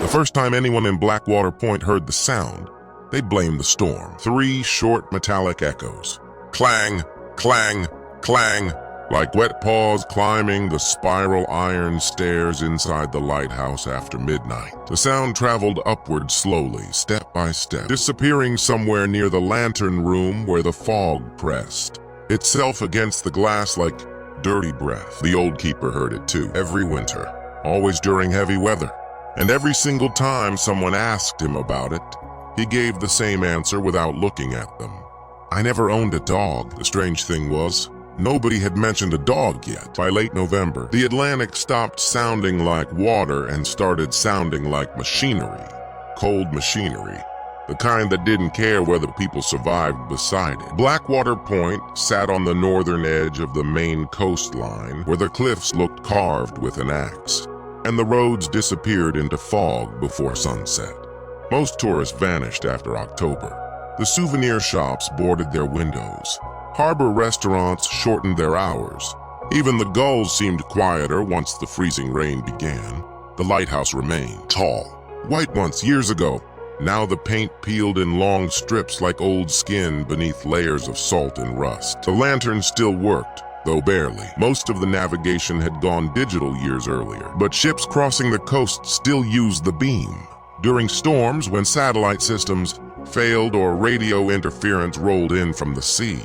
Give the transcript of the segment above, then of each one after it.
The first time anyone in Blackwater Point heard the sound, they blamed the storm. 3 short metallic echoes. Clang, clang, clang, like wet paws climbing the spiral iron stairs inside the lighthouse after midnight. The sound traveled upward slowly, step by step, disappearing somewhere near the lantern room where the fog pressed itself against the glass like dirty breath. The old keeper heard it too, every winter, always during heavy weather. And every single time someone asked him about it, he gave the same answer without looking at them. I never owned a dog. The strange thing was, nobody had mentioned a dog yet. By late November, the Atlantic stopped sounding like water and started sounding like machinery. Cold machinery. The kind that didn't care whether people survived beside it. Blackwater Point sat on the northern edge of the Maine coastline, where the cliffs looked carved with an axe, and the roads disappeared into fog before sunset. Most tourists vanished after October. The souvenir shops boarded their windows. Harbor restaurants shortened their hours. Even the gulls seemed quieter once the freezing rain began. The lighthouse remained tall, white once years ago. Now the paint peeled in long strips like old skin beneath layers of salt and rust. The lantern still worked, though barely. Most of the navigation had gone digital years earlier, but ships crossing the coast still used the beam. During storms, when satellite systems failed or radio interference rolled in from the sea.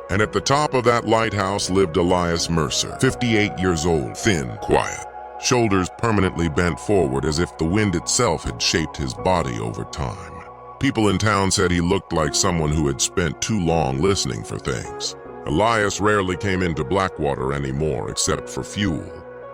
And at the top of that lighthouse lived Elias Mercer, 58 years old, thin, quiet, shoulders permanently bent forward as if the wind itself had shaped his body over time. People in town said he looked like someone who had spent too long listening for things. Elias rarely came into Blackwater anymore except for fuel,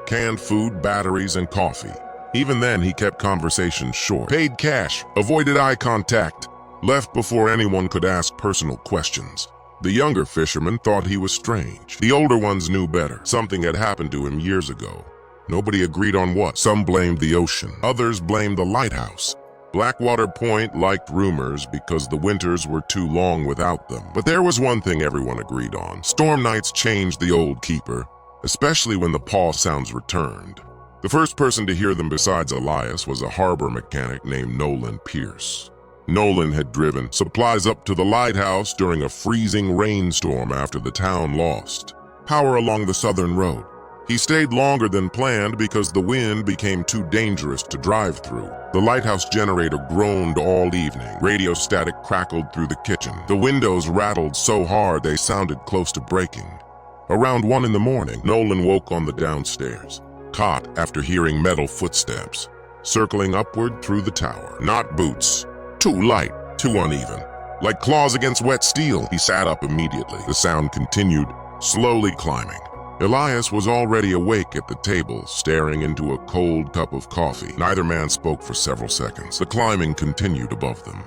canned food, batteries, and coffee. Even then, he kept conversations short, paid cash, avoided eye contact, left before anyone could ask personal questions. The younger fishermen thought he was strange. The older ones knew better. Something had happened to him years ago. Nobody agreed on what. Some blamed the ocean. Others blamed the lighthouse. Blackwater Point liked rumors because the winters were too long without them. But there was one thing everyone agreed on. Storm nights changed the old keeper, especially when the Paws sounds returned. The first person to hear them besides Elias was a harbor mechanic named Nolan Pierce. Nolan had driven supplies up to the lighthouse during a freezing rainstorm after the town lost power along the southern road. He stayed longer than planned because the wind became too dangerous to drive through. The lighthouse generator groaned all evening. Radio static crackled through the kitchen. The windows rattled so hard they sounded close to breaking. Around 1 in the morning, Nolan woke on the downstairs, caught after hearing metal footsteps, circling upward through the tower. Not boots. Too light, too uneven. Like claws against wet steel. He sat up immediately. The sound continued, slowly climbing. Elias was already awake at the table, staring into a cold cup of coffee. Neither man spoke for several seconds. The climbing continued above them.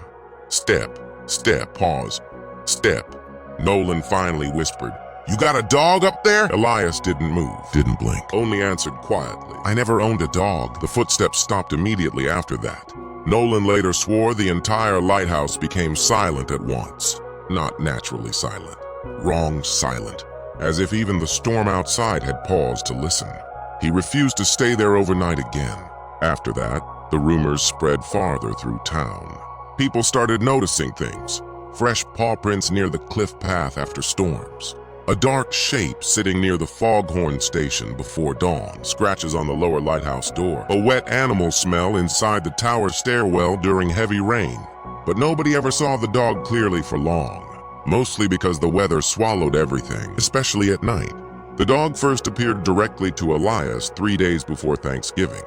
Step, step, pause, step. Nolan finally whispered, "You got a dog up there?" Elias didn't move, didn't blink, only answered quietly, "I never owned a dog." The footsteps stopped immediately after that. Nolan later swore the entire lighthouse became silent at once. Not naturally silent, wrong silent, as if even the storm outside had paused to listen. He refused to stay there overnight again. After that, the rumors spread farther through town. People started noticing things. Fresh paw prints near the cliff path after storms. A dark shape sitting near the foghorn station before dawn. Scratches on the lower lighthouse door. A wet animal smell inside the tower stairwell during heavy rain. But nobody ever saw the dog clearly for long. Mostly because the weather swallowed everything, especially at night. The dog first appeared directly to Elias 3 days before Thanksgiving.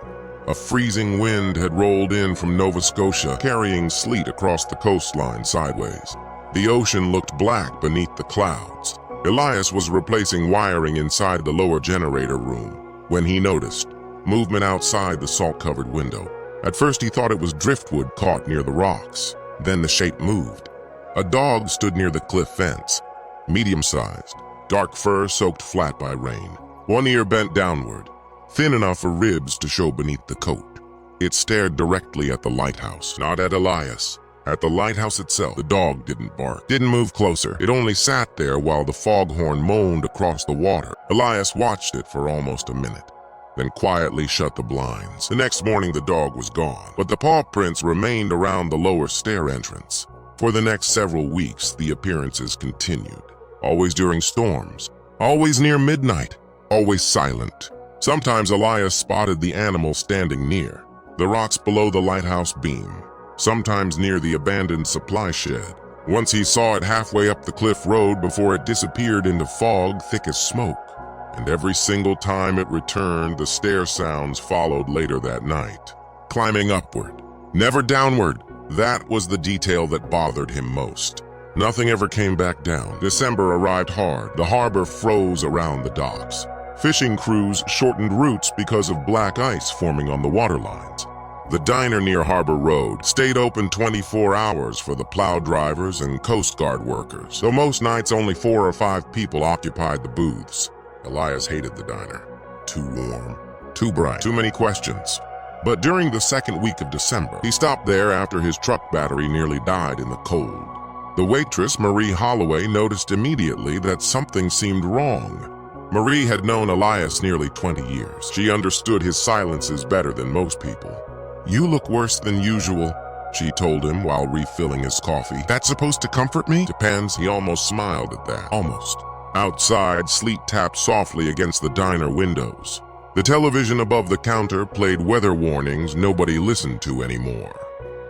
A freezing wind had rolled in from Nova Scotia, carrying sleet across the coastline sideways. The ocean looked black beneath the clouds. Elias was replacing wiring inside the lower generator room when he noticed movement outside the salt-covered window. At first he thought it was driftwood caught near the rocks. Then the shape moved. A dog stood near the cliff fence, medium-sized, dark fur soaked flat by rain. One ear bent downward, thin enough for ribs to show beneath the coat. It stared directly at the lighthouse, not at Elias. At the lighthouse itself, the dog didn't bark, didn't move closer. It only sat there while the foghorn moaned across the water. Elias watched it for almost a minute. then quietly shut the blinds. The next morning the dog was gone, but the paw prints remained around the lower stair entrance. For the next several weeks, the appearances continued. Always during storms, always near midnight, always silent. Sometimes Elias spotted the animal standing near the rocks below the lighthouse beam, sometimes near the abandoned supply shed. Once he saw it halfway up the cliff road before it disappeared into fog thick as smoke. And every single time it returned, the stair sounds followed later that night. Climbing upward, never downward. That was the detail that bothered him most. Nothing ever came back down. December arrived hard. The harbor froze around the docks. Fishing crews shortened routes because of black ice forming on the water lines. The diner near Harbor Road stayed open 24 hours for the plow drivers and Coast Guard workers, though most nights only 4 or 5 people occupied the booths. Elias hated the diner. Too warm, too bright, too many questions. But during the second week of December, he stopped there after his truck battery nearly died in the cold. The waitress, Marie Holloway, noticed immediately that something seemed wrong. Marie had known Elias nearly 20 years. She understood his silences better than most people. "You look worse than usual," she told him while refilling his coffee. "That's supposed to comfort me?" Depends. He almost smiled at that. Almost. Outside, sleet tapped softly against the diner windows. The television above the counter played weather warnings nobody listened to anymore.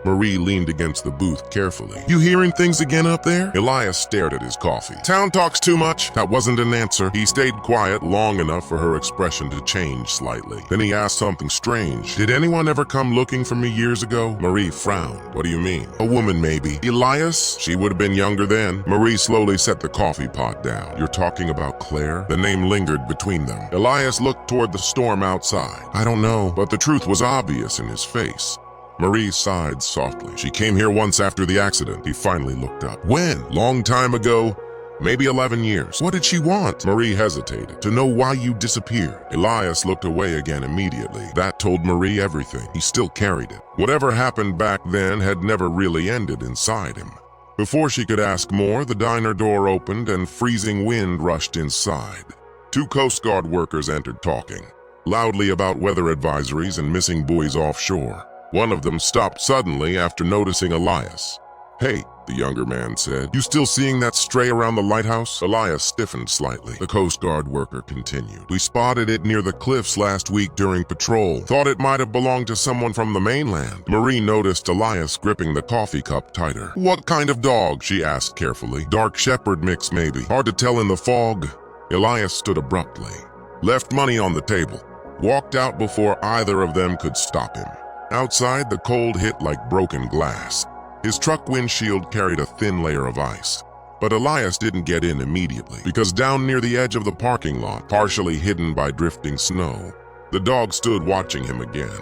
Marie leaned against the booth carefully. "You hearing things again up there?" Elias stared at his coffee. "Town talks too much." That wasn't an answer. He stayed quiet long enough for her expression to change slightly. Then he asked something strange. "Did anyone ever come looking for me years ago?" Marie frowned. "What do you mean?" "A woman, maybe." "Elias?" She would have been younger then. Marie slowly set the coffee pot down. "You're talking about Claire?" The name lingered between them. Elias looked toward the storm outside. "I don't know," but the truth was obvious in his face. Marie sighed softly. "She came here once after the accident." He finally looked up. "When?" "Long time ago. Maybe 11 years. "What did she want?" Marie hesitated. "To know why you disappeared." Elias looked away again immediately. That told Marie everything. He still carried it. Whatever happened back then had never really ended inside him. Before she could ask more, the diner door opened and freezing wind rushed inside. 2 Coast Guard workers entered talking loudly about weather advisories and missing buoys offshore. One of them stopped suddenly after noticing Elias. "Hey," the younger man said, "you still seeing that stray around the lighthouse?" Elias stiffened slightly. The Coast Guard worker continued. "We spotted it near the cliffs last week during patrol. Thought it might have belonged to someone from the mainland." Marie noticed Elias gripping the coffee cup tighter. "What kind of dog?" she asked carefully. "Dark shepherd mix, maybe. Hard to tell in the fog." Elias stood abruptly, left money on the table, walked out before either of them could stop him. Outside, the cold hit like broken glass. His truck windshield carried a thin layer of ice. But Elias didn't get in immediately, because down near the edge of the parking lot, partially hidden by drifting snow, the dog stood watching him again.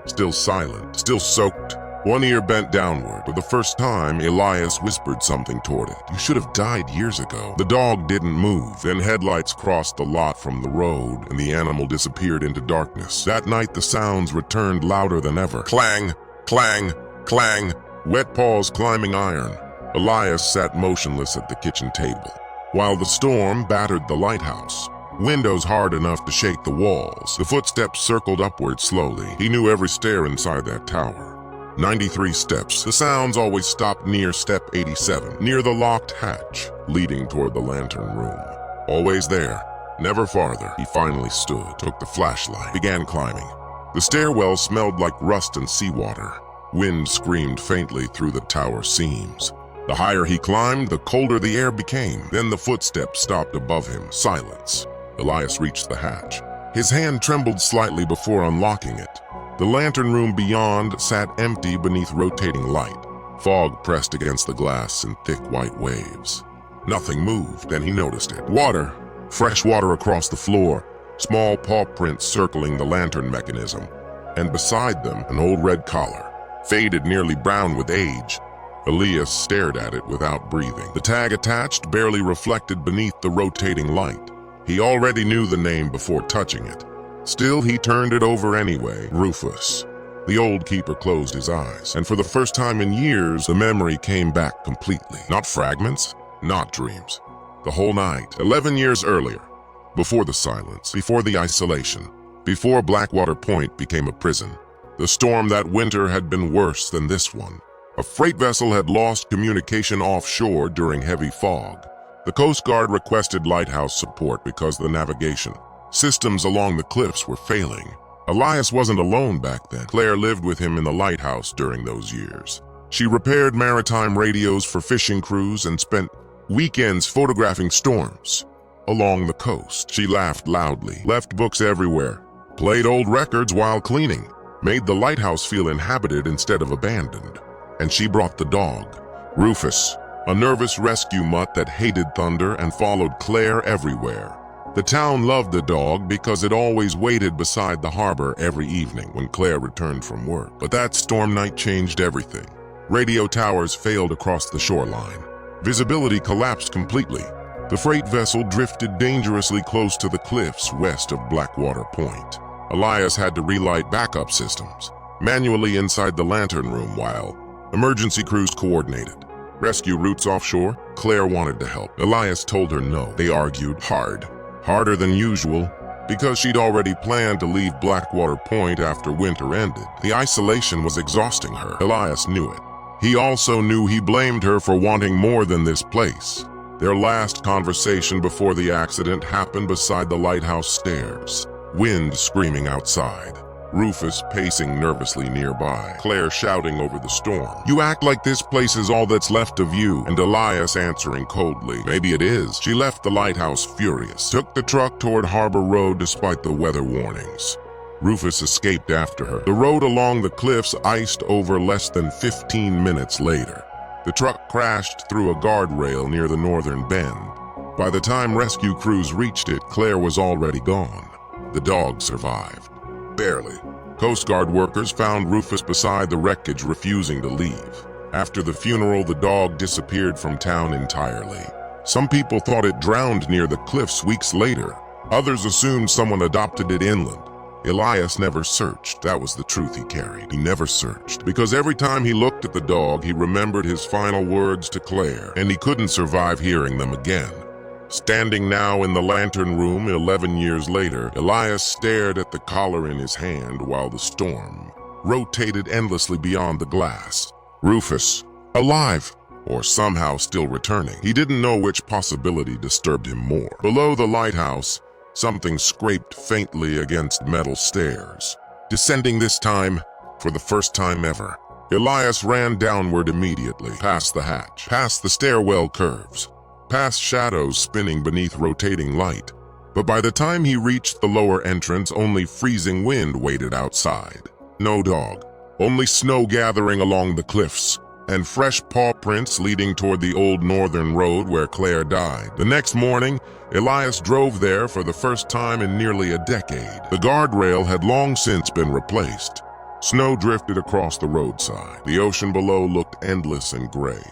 Still silent, still soaked, one ear bent downward. For the first time, Elias whispered something toward it. "You should have died years ago." The dog didn't move. Then headlights crossed the lot from the road, and the animal disappeared into darkness. That night, the sounds returned louder than ever. Clang, clang, clang, wet paws climbing iron. Elias sat motionless at the kitchen table, while the storm battered the lighthouse. Windows hard enough to shake the walls. The footsteps circled upward slowly. He knew every stair inside that tower. 93 steps. The sounds always stopped near step 87, near the locked hatch leading toward the lantern room. Always there, never farther. He finally stood, took the flashlight, began climbing. The stairwell smelled like rust and seawater. Wind screamed faintly through the tower seams. The higher he climbed, the colder the air became. Then the footsteps stopped above him. Silence. Elias reached the hatch. His hand trembled slightly before unlocking it. The lantern room beyond sat empty beneath rotating light. Fog pressed against the glass in thick white waves. Nothing moved, then he noticed it. Water. Fresh water across the floor. Small paw prints circling the lantern mechanism. And beside them, an old red collar, faded nearly brown with age. Elias stared at it without breathing. The tag attached barely reflected beneath the rotating light. He already knew the name before touching it. Still, he turned it over anyway. Rufus. The old keeper closed his eyes, and for the first time in years, the memory came back completely. Not fragments, not dreams. The whole night, 11 years earlier, before the silence, before the isolation, before Blackwater Point became a prison. The storm that winter had been worse than this one. A freight vessel had lost communication offshore during heavy fog. The Coast Guard requested Lighthouse support because the navigation systems along the cliffs were failing. Elias wasn't alone back then. Claire lived with him in the lighthouse during those years. She repaired maritime radios for fishing crews and spent weekends photographing storms along the coast. She laughed loudly, left books everywhere, played old records while cleaning, made the lighthouse feel inhabited instead of abandoned. And she brought the dog, Rufus, a nervous rescue mutt that hated thunder and followed Claire everywhere. The town loved the dog because it always waited beside the harbor every evening when Claire returned from work. But that storm night changed everything. Radio towers failed across the shoreline. Visibility collapsed completely. The freight vessel drifted dangerously close to the cliffs west of Blackwater Point. Elias had to relight backup systems manually inside the lantern room while emergency crews coordinated rescue routes offshore. Claire wanted to help. Elias told her no. They argued harder than usual, because she'd already planned to leave Blackwater Point after winter ended. The isolation was exhausting her. Elias knew it. He also knew he blamed her for wanting more than this place. Their last conversation before the accident happened beside the lighthouse stairs. Wind screaming outside. Rufus pacing nervously nearby. Claire shouting over the storm. "You act like this place is all that's left of you." And Elias answering coldly, "Maybe it is." She left the lighthouse furious, took the truck toward Harbor Road despite the weather warnings. Rufus escaped after her. The road along the cliffs iced over less than 15 minutes later. The truck crashed through a guardrail near the northern bend. By the time rescue crews reached it, Claire was already gone. The dog survived. Barely. Coast Guard workers found Rufus beside the wreckage, refusing to leave. After the funeral, the dog disappeared from town entirely. Some people thought it drowned near the cliffs weeks later. Others assumed someone adopted it inland. Elias never searched. That was the truth he carried. He never searched. Because every time he looked at the dog, he remembered his final words to Claire, and he couldn't survive hearing them again. Standing now in the lantern room 11 years later, Elias stared at the collar in his hand while the storm rotated endlessly beyond the glass. Rufus, alive, or somehow still returning. He didn't know which possibility disturbed him more. Below the lighthouse, something scraped faintly against metal stairs. Descending this time, for the first time ever, Elias ran downward immediately, past the hatch, past the stairwell curves, past shadows spinning beneath rotating light. But by the time he reached the lower entrance, only freezing wind waited outside. No dog, only snow gathering along the cliffs, and fresh paw prints leading toward the old northern road where Claire died. The next morning, Elias drove there for the first time in nearly a decade. The guardrail had long since been replaced. Snow drifted across the roadside. The ocean below looked endless and gray.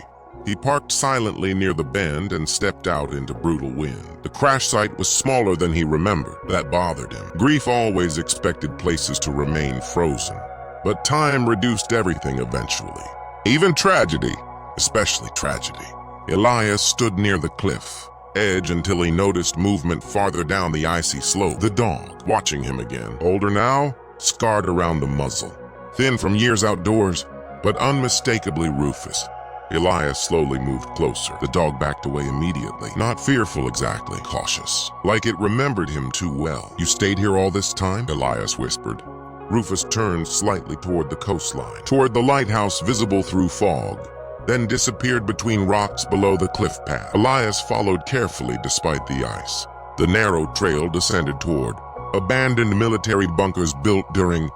He parked silently near the bend and stepped out into brutal wind. The crash site was smaller than he remembered. That bothered him. Grief always expected places to remain frozen. But time reduced everything eventually. Even tragedy, especially tragedy. Elias stood near the cliff edge until he noticed movement farther down the icy slope. The dog, watching him again. Older now, scarred around the muzzle. Thin from years outdoors, but unmistakably Rufus. Elias slowly moved closer. The dog backed away immediately. Not fearful exactly, cautious. Like it remembered him too well. "You stayed here all this time?" Elias whispered. Rufus turned slightly toward the coastline, toward the lighthouse visible through fog, then disappeared between rocks below the cliff path. Elias followed carefully despite the ice. The narrow trail descended toward abandoned military bunkers built during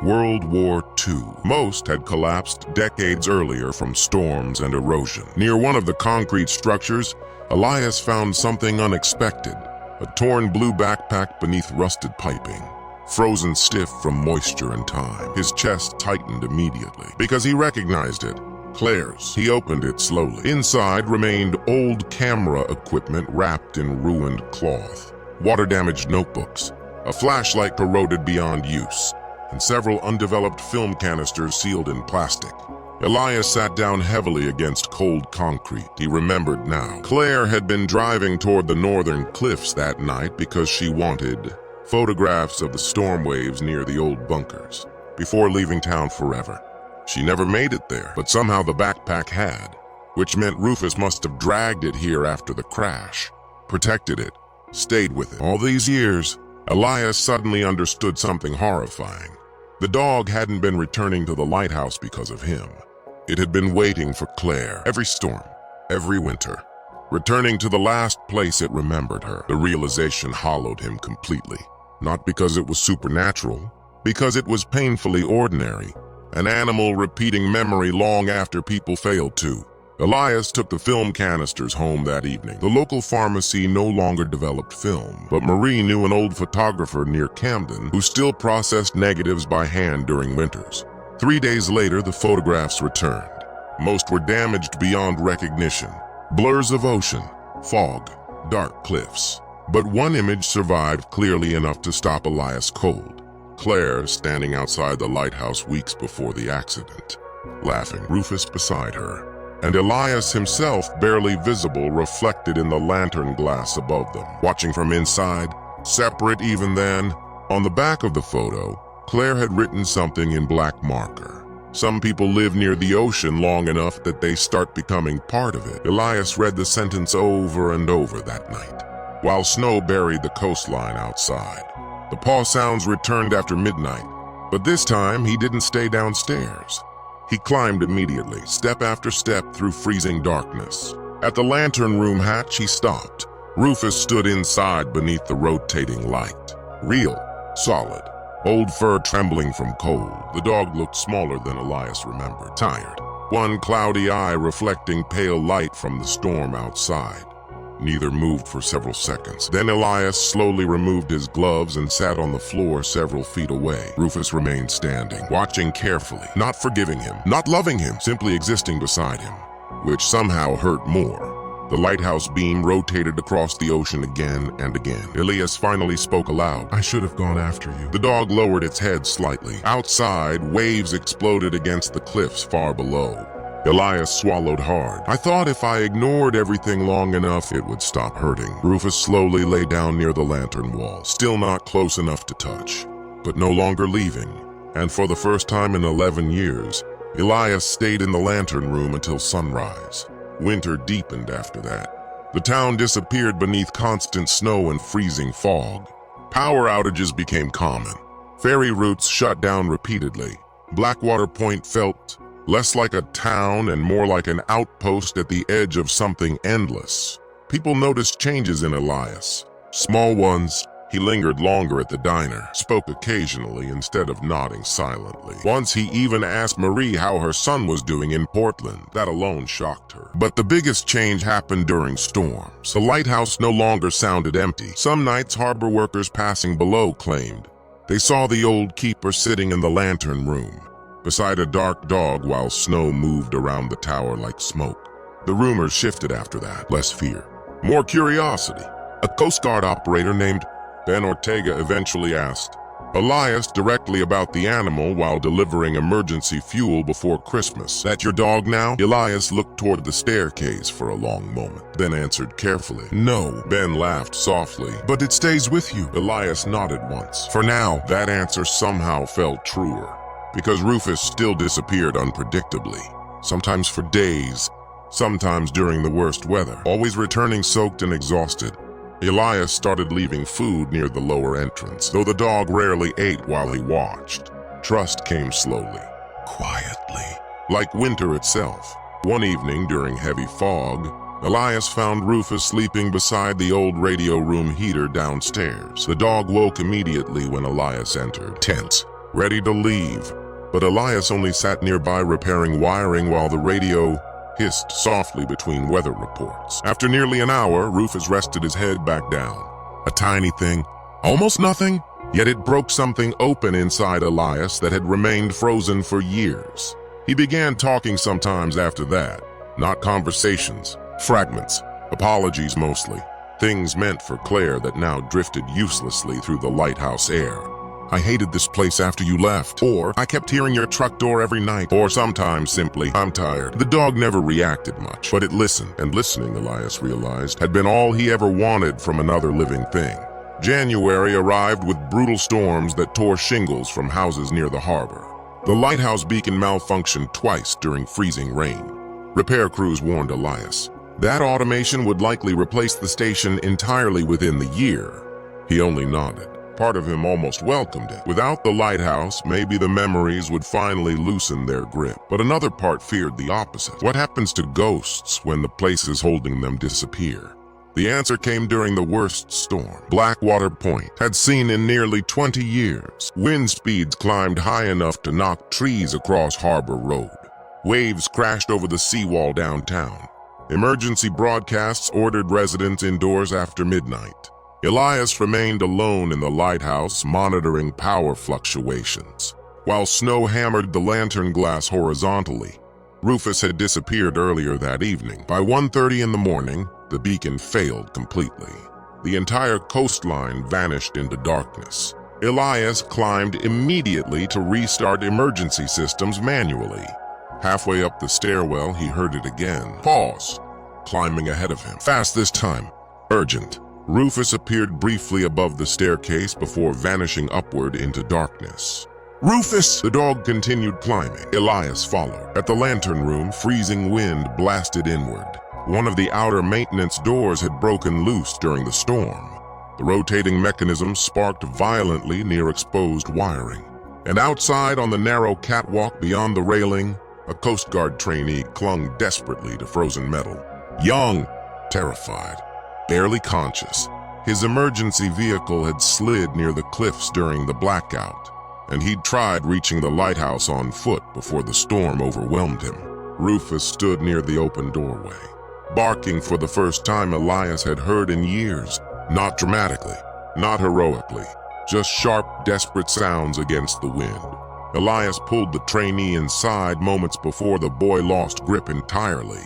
World War II. Most had collapsed decades earlier from storms and erosion. Near one of the concrete structures, Elias found something unexpected, a torn blue backpack beneath rusted piping. Frozen stiff from moisture and time. His chest tightened immediately because he recognized it. Claire's. He opened it slowly. Inside remained old camera equipment wrapped in ruined cloth, water-damaged notebooks, a flashlight corroded beyond use, and several undeveloped film canisters sealed in plastic. Elias sat down heavily against cold concrete. He remembered now. Claire had been driving toward the northern cliffs that night because she wanted photographs of the storm waves near the old bunkers, before leaving town forever. She never made it there, but somehow the backpack had, which meant Rufus must have dragged it here after the crash, protected it, stayed with it. All these years, Elias suddenly understood something horrifying. The dog hadn't been returning to the lighthouse because of him. It had been waiting for Claire every storm, every winter, returning to the last place it remembered her. The realization hollowed him completely, not because it was supernatural, because it was painfully ordinary, an animal repeating memory long after people failed to. Elias took the film canisters home that evening. The local pharmacy no longer developed film, but Marie knew an old photographer near Camden who still processed negatives by hand during winters. 3 days later, the photographs returned. Most were damaged beyond recognition. Blurs of ocean, fog, dark cliffs. But one image survived clearly enough to stop Elias cold. Claire standing outside the lighthouse weeks before the accident, laughing, Rufus beside her, and Elias himself barely visible reflected in the lantern glass above them. Watching from inside, separate even then, on the back of the photo, Claire had written something in black marker. Some people live near the ocean long enough that they start becoming part of it. Elias read the sentence over and over that night, while snow buried the coastline outside. The paw sounds returned after midnight, but this time he didn't stay downstairs. He climbed immediately, step after step through freezing darkness. At the lantern room hatch, he stopped. Rufus stood inside beneath the rotating light. Real, solid, old fur trembling from cold. The dog looked smaller than Elias remembered, tired, one cloudy eye reflecting pale light from the storm outside. Neither moved for several seconds. Then Elias slowly removed his gloves and sat on the floor several feet away. Rufus remained standing, watching carefully, not forgiving him, not loving him, simply existing beside him, which somehow hurt more. The lighthouse beam rotated across the ocean again and again. Elias finally spoke aloud. "I should have gone after you." The dog lowered its head slightly. Outside, waves exploded against the cliffs far below. Elias swallowed hard. "I thought if I ignored everything long enough, it would stop hurting." Rufus slowly lay down near the lantern wall, still not close enough to touch, but no longer leaving. And for the first time in 11 years, Elias stayed in the lantern room until sunrise. Winter deepened after that. The town disappeared beneath constant snow and freezing fog. Power outages became common. Ferry routes shut down repeatedly. Blackwater Point felt less like a town and more like an outpost at the edge of something endless. People noticed changes in Elias. Small ones. He lingered longer at the diner, spoke occasionally instead of nodding silently. Once he even asked Marie how her son was doing in Portland. That alone shocked her. But the biggest change happened during storms. The lighthouse no longer sounded empty. Some nights, harbor workers passing below claimed they saw the old keeper sitting in the lantern room, beside a dark dog while snow moved around the tower like smoke. The rumors shifted after that. Less fear, more curiosity. A Coast Guard operator named Ben Ortega eventually asked Elias directly about the animal while delivering emergency fuel before Christmas. "That your dog now?" Elias looked toward the staircase for a long moment, then answered carefully, "No." Ben laughed softly. "But it stays with you." Elias nodded once. For now, that answer somehow felt truer, because Rufus still disappeared unpredictably, sometimes for days, sometimes during the worst weather, always returning soaked and exhausted. Elias started leaving food near the lower entrance, though the dog rarely ate while he watched. Trust came slowly, quietly, like winter itself. One evening during heavy fog, Elias found Rufus sleeping beside the old radio room heater downstairs. The dog woke immediately when Elias entered, tense, ready to leave. But Elias only sat nearby repairing wiring while the radio hissed softly between weather reports. After nearly an hour, Rufus rested his head back down. A tiny thing, almost nothing, yet it broke something open inside Elias that had remained frozen for years. He began talking sometimes after that. Not conversations, fragments, apologies mostly. Things meant for Claire that now drifted uselessly through the lighthouse air. "I hated this place after you left," or "I kept hearing your truck door every night," or sometimes simply, "I'm tired." The dog never reacted much, but it listened, and listening, Elias realized, had been all he ever wanted from another living thing. January arrived with brutal storms that tore shingles from houses near the harbor. The lighthouse beacon malfunctioned twice during freezing rain. Repair crews warned Elias that automation would likely replace the station entirely within the year. He only nodded. Part of him almost welcomed it. Without the lighthouse, maybe the memories would finally loosen their grip. But another part feared the opposite. What happens to ghosts when the places holding them disappear? The answer came during the worst storm Blackwater Point had seen in nearly 20 years. Wind speeds climbed high enough to knock trees across Harbor Road. Waves crashed over the seawall downtown. Emergency broadcasts ordered residents indoors after midnight. Elias remained alone in the lighthouse, monitoring power fluctuations. While snow hammered the lantern glass horizontally, Rufus had disappeared earlier that evening. By 1:30 in the morning, the beacon failed completely. The entire coastline vanished into darkness. Elias climbed immediately to restart emergency systems manually. Halfway up the stairwell, he heard it again. Paws, climbing ahead of him. Fast this time. Urgent. Rufus appeared briefly above the staircase before vanishing upward into darkness. Rufus! The dog continued climbing. Elias followed. At the lantern room, freezing wind blasted inward. One of the outer maintenance doors had broken loose during the storm. The rotating mechanism sparked violently near exposed wiring. And outside on the narrow catwalk beyond the railing, a Coast Guard trainee clung desperately to frozen metal. Young, terrified, barely conscious, his emergency vehicle had slid near the cliffs during the blackout, and he'd tried reaching the lighthouse on foot before the storm overwhelmed him. Rufus stood near the open doorway, barking for the first time Elias had heard in years. Not dramatically, not heroically, just sharp, desperate sounds against the wind. Elias pulled the trainee inside moments before the boy lost grip entirely.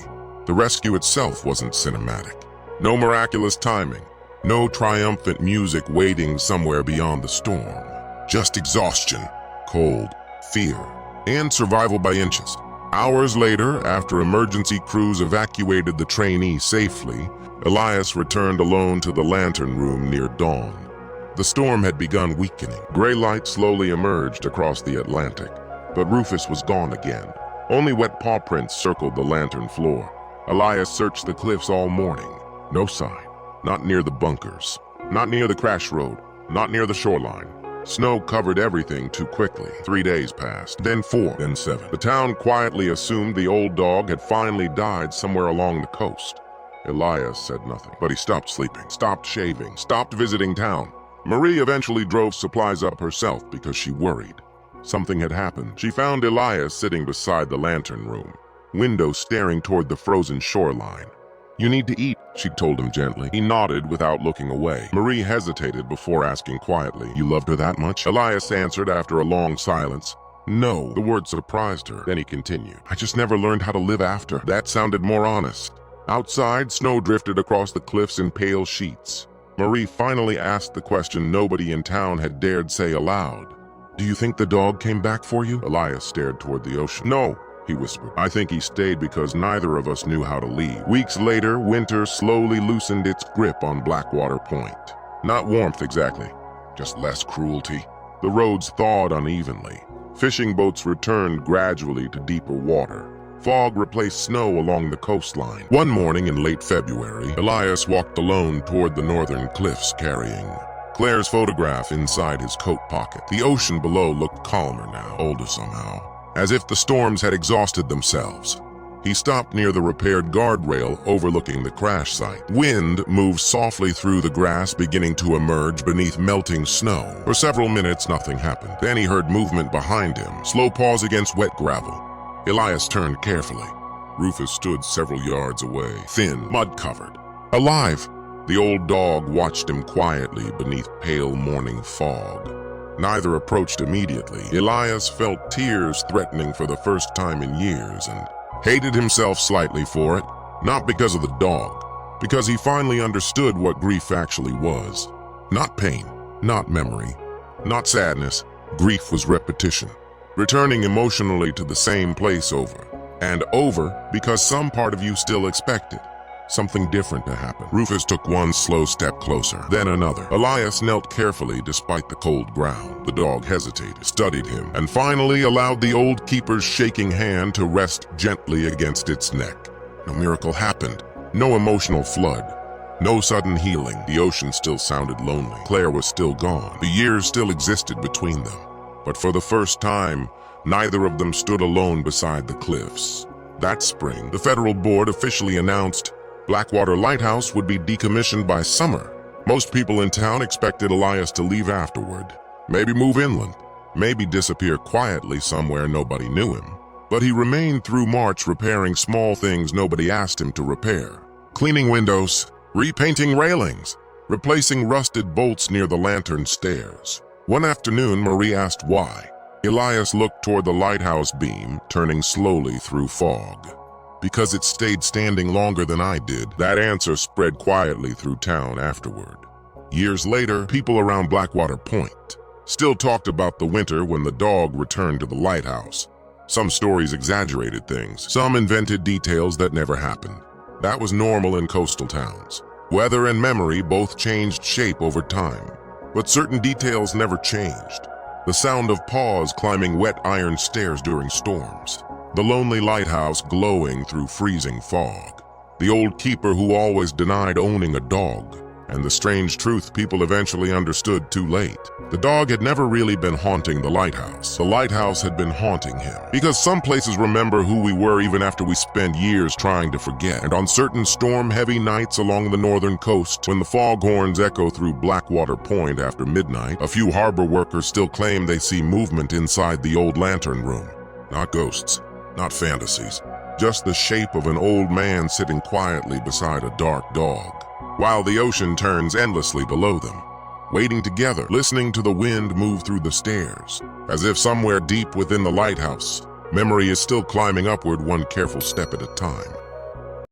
The rescue itself wasn't cinematic. No miraculous timing, no triumphant music waiting somewhere beyond the storm. Just exhaustion, cold, fear, and survival by inches. Hours later, after emergency crews evacuated the trainee safely, Elias returned alone to the lantern room near dawn. The storm had begun weakening. Gray light slowly emerged across the Atlantic, but Rufus was gone again. Only wet paw prints circled the lantern floor. Elias searched the cliffs all morning. No sign. Not near the bunkers. Not near the crash road. Not near the shoreline. Snow covered everything too quickly. 3 days passed, then 4, then 7. The town quietly assumed the old dog had finally died somewhere along the coast. Elias said nothing, but he stopped sleeping, stopped shaving, stopped visiting town. Marie eventually drove supplies up herself because she worried. Something had happened. She found Elias sitting beside the lantern room, window staring toward the frozen shoreline. "You need to eat," she told him gently. He nodded without looking away. Marie hesitated before asking quietly, "You loved her that much?" Elias answered after a long silence, "No." The word surprised her. Then he continued, "I just never learned how to live after." That sounded more honest. Outside, snow drifted across the cliffs in pale sheets. Marie finally asked the question nobody in town had dared say aloud. "Do you think the dog came back for you?" Elias stared toward the ocean. "No," he whispered. "I think he stayed because neither of us knew how to leave." Weeks later, winter slowly loosened its grip on Blackwater Point. Not warmth exactly, just less cruelty. The roads thawed unevenly. Fishing boats returned gradually to deeper water. Fog replaced snow along the coastline. One morning in late February, Elias walked alone toward the northern cliffs carrying Claire's photograph inside his coat pocket. The ocean below looked calmer now, older somehow, as if the storms had exhausted themselves. He stopped near the repaired guardrail overlooking the crash site. Wind moved softly through the grass, beginning to emerge beneath melting snow. For several minutes, nothing happened. Then he heard movement behind him, slow paws against wet gravel. Elias turned carefully. Rufus stood several yards away, thin, mud-covered. Alive! The old dog watched him quietly beneath pale morning fog. Neither approached immediately. Elias felt tears threatening for the first time in years and hated himself slightly for it, not because of the dog, because he finally understood what grief actually was. Not pain, not memory, not sadness. Grief was repetition, returning emotionally to the same place over and over because some part of you still expected. something different to happen. Rufus took one slow step closer, then another. Elias knelt carefully despite the cold ground. The dog hesitated, studied him, and finally allowed the old keeper's shaking hand to rest gently against its neck. No miracle happened. No emotional flood. No sudden healing. The ocean still sounded lonely. Claire was still gone. The years still existed between them. But for the first time, neither of them stood alone beside the cliffs. That spring, the federal board officially announced Blackwater Lighthouse would be decommissioned by summer. Most people in town expected Elias to leave afterward. Maybe move inland. Maybe disappear quietly somewhere nobody knew him. But he remained through March repairing small things nobody asked him to repair. Cleaning windows, repainting railings, replacing rusted bolts near the lantern stairs. One afternoon, Marie asked why. Elias looked toward the lighthouse beam, turning slowly through fog. Because it stayed standing longer than I did. That answer spread quietly through town afterward. Years later, people around Blackwater Point still talked about the winter when the dog returned to the lighthouse. Some stories exaggerated things. Some invented details that never happened. That was normal in coastal towns. Weather and memory both changed shape over time, but certain details never changed. The sound of Paws climbing wet iron stairs during storms. The lonely lighthouse glowing through freezing fog. The old keeper who always denied owning a dog. And the strange truth people eventually understood too late. The dog had never really been haunting the lighthouse. The lighthouse had been haunting him. Because some places remember who we were even after we spend years trying to forget. And on certain storm-heavy nights along the northern coast, when the foghorns echo through Blackwater Point after midnight, a few harbor workers still claim they see movement inside the old lantern room. Not ghosts, not fantasies, just the shape of an old man sitting quietly beside a dark dog, while the ocean turns endlessly below them, waiting together, listening to the wind move through the stairs, as if somewhere deep within the lighthouse, memory is still climbing upward one careful step at a time.